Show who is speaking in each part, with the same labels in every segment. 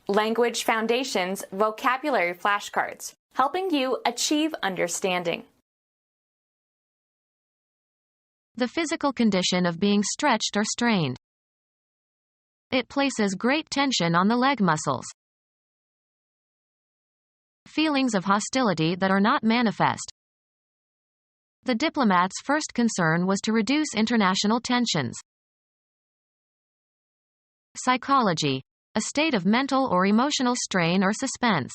Speaker 1: Language Foundations Vocabulary Flashcards, helping you achieve understanding.
Speaker 2: The physical condition of being stretched or strained. It places great tension on the leg muscles. Feelings of hostility that are not manifest. The diplomat's first concern was to reduce international tensions. Psychology. A state of mental or emotional strain or suspense.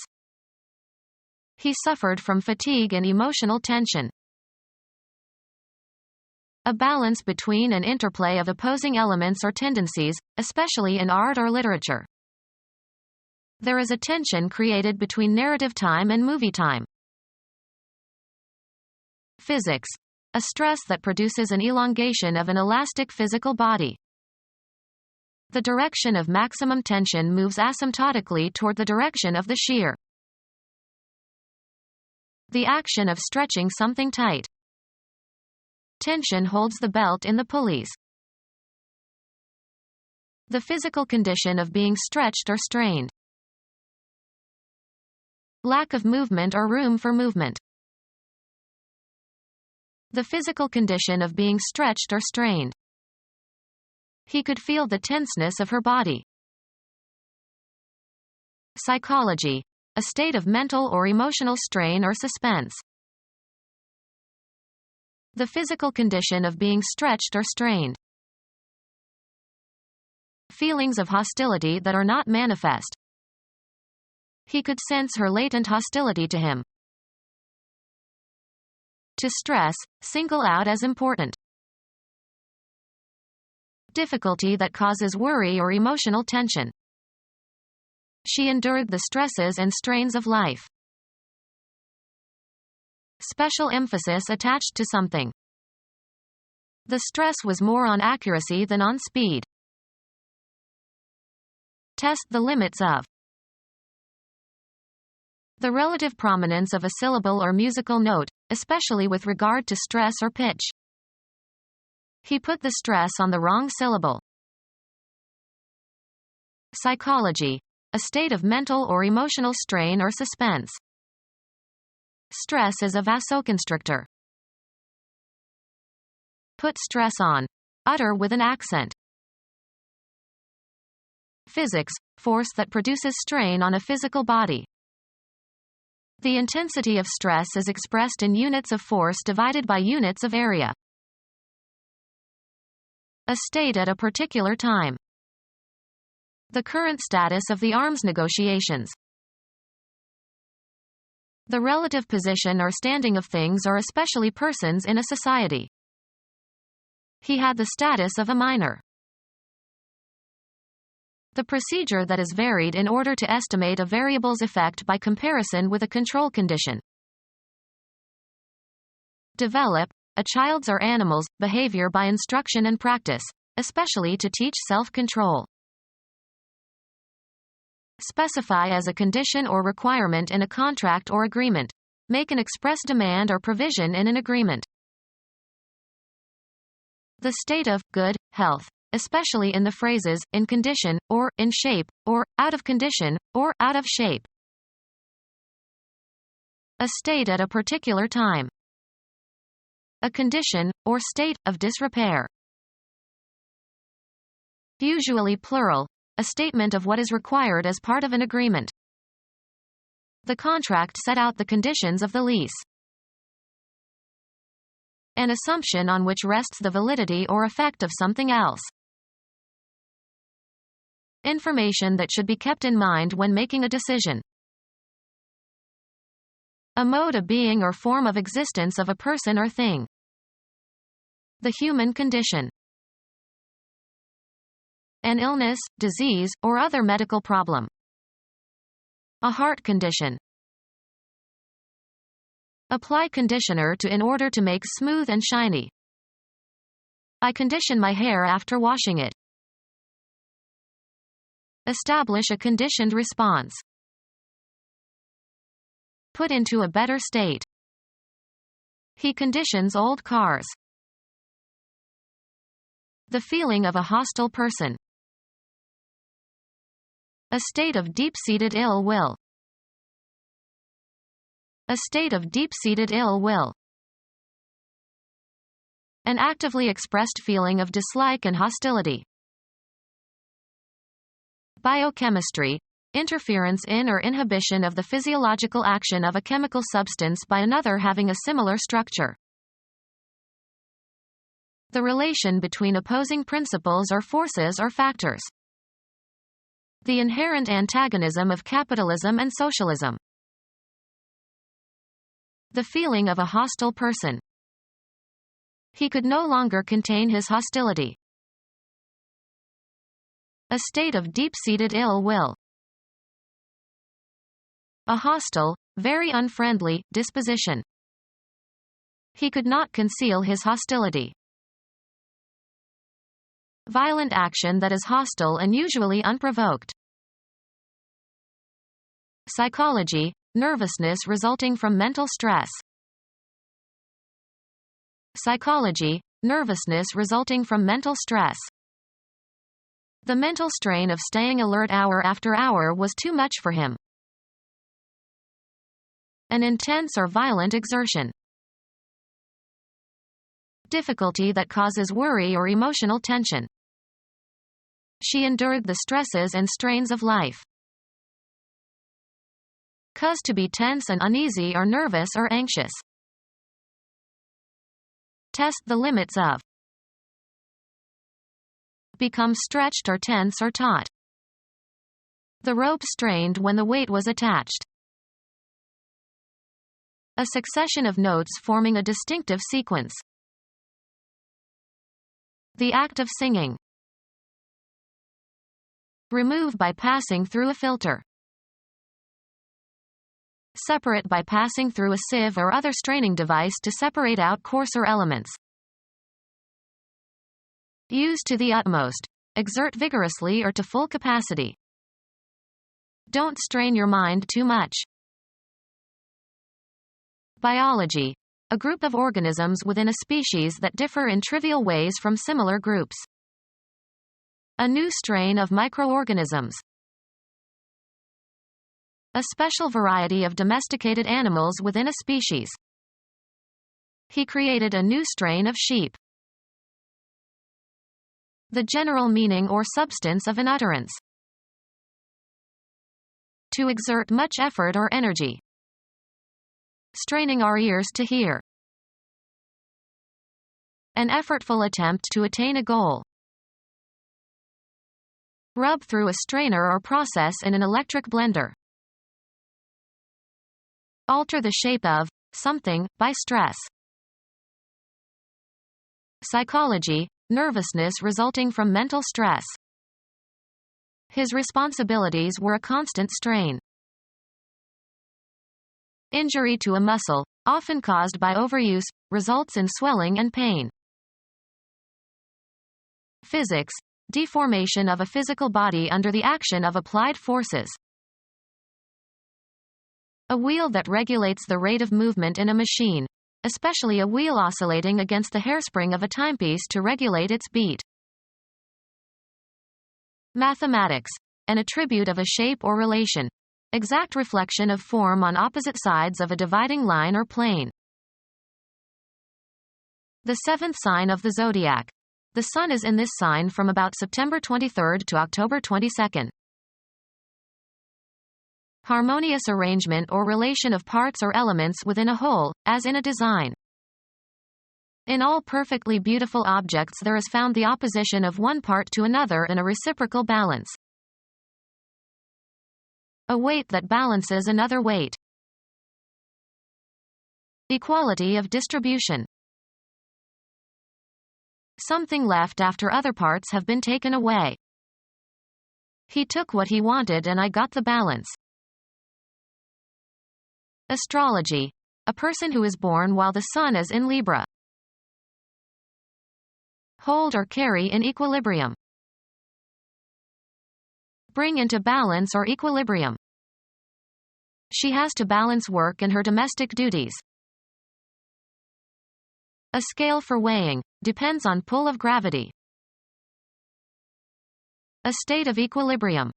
Speaker 2: He suffered from fatigue and emotional tension. A balance between an interplay of opposing elements or tendencies, especially in art or literature. There is a tension created between narrative time and movie time. Physics. A stress that produces an elongation of an elastic physical body. The direction of maximum tension moves asymptotically toward the direction of the shear. The action of stretching something tight. Tension holds the belt in the pulleys. The physical condition of being stretched or strained. Lack of movement or room for movement. The physical condition of being stretched or strained. He could feel the tenseness of her body. Psychology. A state of mental or emotional strain or suspense. The physical condition of being stretched or strained. Feelings of hostility that are not manifest. He could sense her latent hostility to him. To stress, single out as important. Difficulty that causes worry or emotional tension. She endured the stresses and strains of life. Special emphasis attached to something. The stress was more on accuracy than on speed. Test the limits of. The relative prominence of a syllable or musical note, especially with regard to stress or pitch. He put the stress on the wrong syllable. Psychology. A state of mental or emotional strain or suspense. Stress is a vasoconstrictor. Put stress on. Utter with an accent. Physics. Force that produces strain on a physical body. The intensity of stress is expressed in units of force divided by units of area. A state at a particular time. The current status of the arms negotiations. The relative position or standing of things or especially persons in a society. He had the status of a minor. The procedure that is varied in order to estimate a variable's effect by comparison with a control condition. Develop. A child's or animal's behavior by instruction and practice, especially to teach self-control. Specify as a condition or requirement in a contract or agreement. Make an express demand or provision in an agreement. The state of good health, especially in the phrases in condition, or in shape, or out of condition, or out of shape. A state at a particular time. A condition, or state, of disrepair. Usually plural. A statement of what is required as part of an agreement. The contract set out the conditions of the lease. An assumption on which rests the validity or effect of something else. Information that should be kept in mind when making a decision. A mode of being or form of existence of a person or thing. The human condition. An illness, disease, or other medical problem. A heart condition. Apply conditioner to in order to make smooth and shiny. I condition my hair after washing it. Establish a conditioned response. Put into a better state. He conditions old cars. The feeling of a hostile person. A state of deep-seated ill will. A state of deep-seated ill will. An actively expressed feeling of dislike and hostility. Biochemistry. Interference in or inhibition of the physiological action of a chemical substance by another having a similar structure. The relation between opposing principles or forces or factors. The inherent antagonism of capitalism and socialism. The feeling of a hostile person. He could no longer contain his hostility. A state of deep-seated ill will. A hostile, very unfriendly, disposition. He could not conceal his hostility. Violent action that is hostile and usually unprovoked. Psychology. Nervousness resulting from mental stress. Psychology. Nervousness resulting from mental stress. The mental strain of staying alert hour after hour was too much for him. An intense or violent exertion. Difficulty that causes worry or emotional tension. She endured the stresses and strains of life. Cause to be tense and uneasy or nervous or anxious. Test the limits of. Become stretched or tense or taut. The rope strained when the weight was attached. A succession of notes forming a distinctive sequence. The act of singing. Remove by passing through a filter. Separate by passing through a sieve or other straining device to separate out coarser elements. Use to the utmost. Exert vigorously or to full capacity. Don't strain your mind too much. Biology. A group of organisms within a species that differ in trivial ways from similar groups. A new strain of microorganisms. A special variety of domesticated animals within a species. He created a new strain of sheep. The general meaning or substance of an utterance. To exert much effort or energy. Straining our ears to hear. An effortful attempt to attain a goal. Rub through a strainer or process in an electric blender. Alter the shape of something by stress. Psychology. Nervousness resulting from mental stress. His responsibilities were a constant strain. Injury to a muscle, often caused by overuse, results in swelling and pain. Physics. Deformation of a physical body under the action of applied forces. A wheel that regulates the rate of movement in a machine, especially a wheel oscillating against the hairspring of a timepiece to regulate its beat. Mathematics. An attribute of a shape or relation. Exact reflection of form on opposite sides of a dividing line or plane. The seventh sign of the zodiac. The sun is in this sign from about September 23 to October 22. Harmonious arrangement or relation of parts or elements within a whole, as in a design. In all perfectly beautiful objects there is found the opposition of one part to another in a reciprocal balance. A weight that balances another weight. Equality of distribution. Something left after other parts have been taken away. He took what he wanted and I got the balance. Astrology. A person who is born while the sun is in Libra. Hold or carry in equilibrium. Bring into balance or equilibrium. She has to balance work and her domestic duties. A scale for weighing, depends on pull of gravity. A state of equilibrium.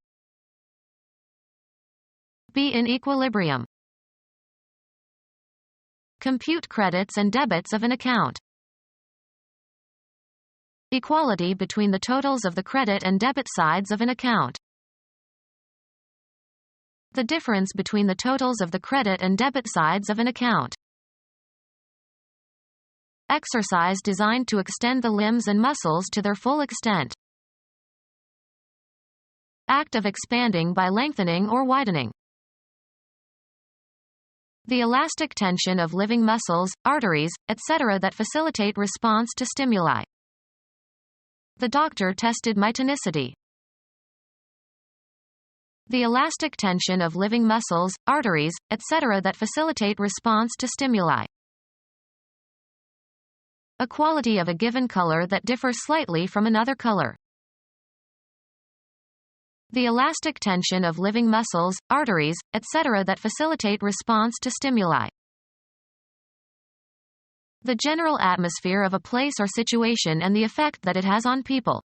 Speaker 2: Be in equilibrium. Compute credits and debits of an account. Equality between the totals of the credit and debit sides of an account. The difference between the totals of the credit and debit sides of an account. Exercise designed to extend the limbs and muscles to their full extent. Act of expanding by lengthening or widening. The elastic tension of living muscles, arteries, etc. that facilitate response to stimuli. The doctor tested my tonicity. The elastic tension of living muscles, arteries, etc. that facilitate response to stimuli. A quality of a given color that differs slightly from another color. The elastic tension of living muscles, arteries, etc. that facilitate response to stimuli. The general atmosphere of a place or situation and the effect that it has on people.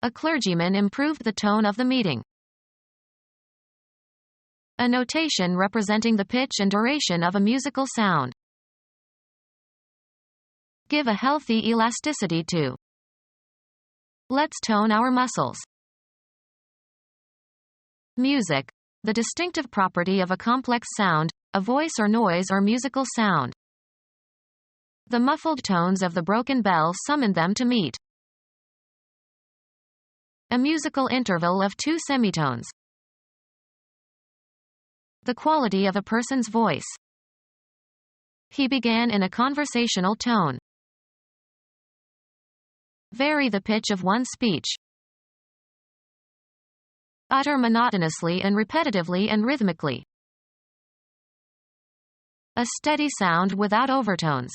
Speaker 2: A clergyman improved the tone of the meeting. A notation representing the pitch and duration of a musical sound. Give a healthy elasticity to. Let's tone our muscles. Music. The distinctive property of a complex sound, a voice or noise or musical sound. The muffled tones of the broken bell summoned them to meet. A musical interval of 2 semitones. The quality of a person's voice. He began in a conversational tone. Vary the pitch of one's speech. Utter monotonously and repetitively and rhythmically. A steady sound without overtones.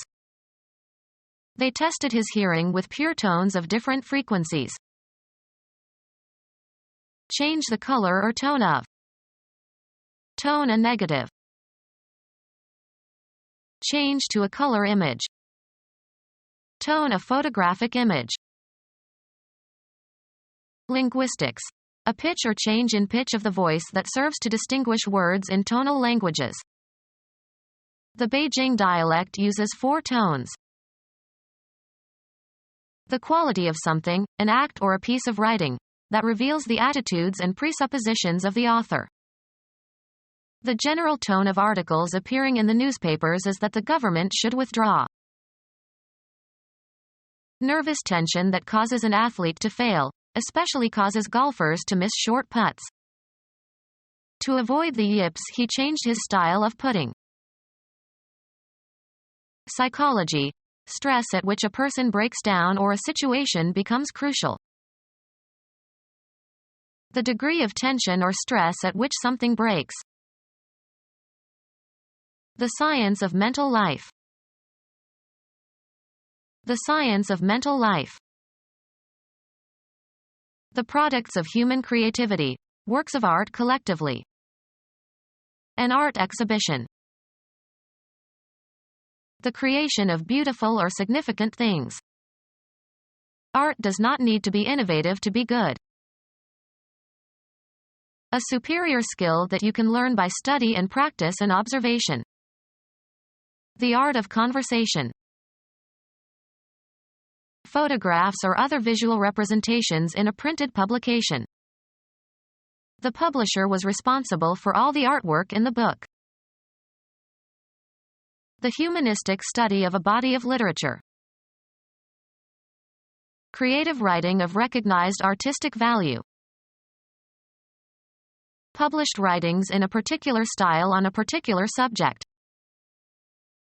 Speaker 2: They tested his hearing with pure tones of different frequencies. Change the color or tone of. Tone a negative. Change to a color image. Tone a photographic image. Linguistics. A pitch or change in pitch of the voice that serves to distinguish words in tonal languages. The Beijing dialect uses 4 tones. The quality of something, an act or a piece of writing, that reveals the attitudes and presuppositions of the author. The general tone of articles appearing in the newspapers is that the government should withdraw. Nervous tension that causes an athlete to fail, especially causes golfers to miss short putts. To avoid the yips, he changed his style of putting. Psychology. Stress at which a person breaks down or a situation becomes crucial. The degree of tension or stress at which something breaks. The science of mental life. The science of mental life. The products of human creativity, works of art collectively. An art exhibition. The creation of beautiful or significant things. Art does not need to be innovative to be good. A superior skill that you can learn by study and practice and observation. The art of conversation. Photographs or other visual representations in a printed publication. The publisher was responsible for all the artwork in the book. The humanistic study of a body of literature. Creative writing of recognized artistic value. Published writings in a particular style on a particular subject.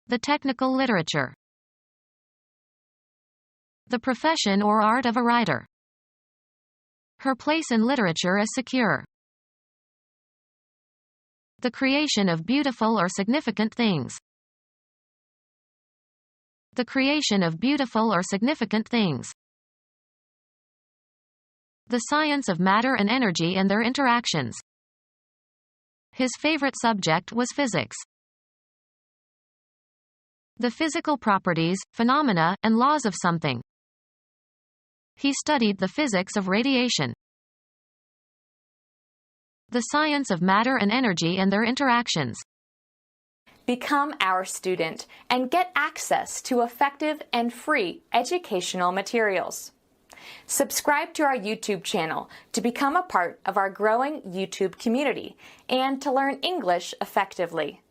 Speaker 2: The technical literature. The profession or art of a writer. Her place in literature is secure. The creation of beautiful or significant things. The creation of beautiful or significant things. The science of matter and energy and their interactions. His favorite subject was physics. The physical properties, phenomena, and laws of something. He studied the physics of radiation. the science of matter and energy and their interactions.
Speaker 1: Become our student and get access to effective and free educational materials. Subscribe to our YouTube channel to become a part of our growing YouTube community and to learn English effectively.